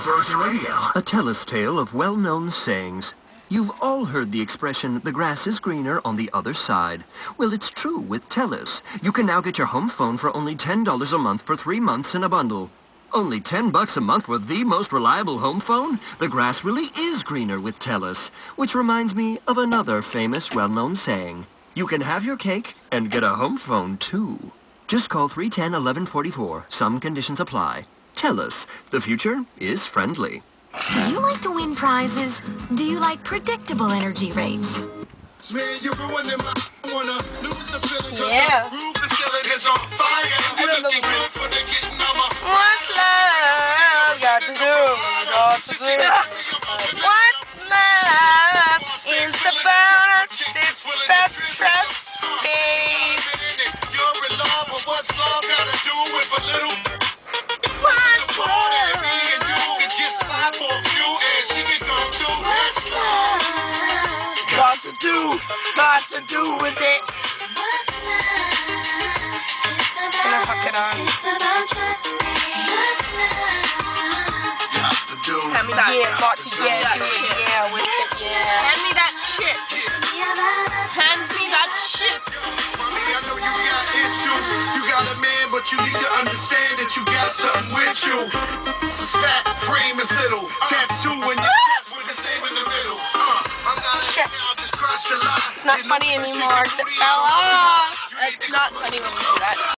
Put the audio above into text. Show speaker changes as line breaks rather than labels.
Virgin Radio.
A TELUS tale of well-known sayings. You've all heard the expression, the grass is greener on the other side. Well, it's true with TELUS. You can now get your home phone for only $10 a month for 3 months in a bundle. Only $10 a month for the most reliable home phone? The grass really is greener with TELUS. Which reminds me of another famous well-known saying. You can have your cake and get a home phone, too. Just call 310-1144. Some conditions apply. TELUS. The future is friendly.
Do you like to win prizes? Do you like predictable energy rates?
Man, you're ruining my wanna lose the feeling.
Yeah.
Roof the ceiling is on fire. You're looking good for the getting on my.
What's love got to do? Got to do. What love is about? It's about trust, babe.
You're in love, but what's love got to do with a little?
What's
More than
love?
me and you can just slide for a few, and she can come too. What's love?
Got to do with it. Gonna fuck it on. Hand me that. Yeah, got to do it. Yeah, with it. Yeah. Hand me that shit. Hand me that shit.
Mommy, I know you got issues. You got a man, but you need to understand that you got something with you. This fat frame is little. Tattoo in your chest with his name in the middle. I'm not
Shit.
just cross your line.
It's not funny anymore. It fell off. It's not funny when we do that.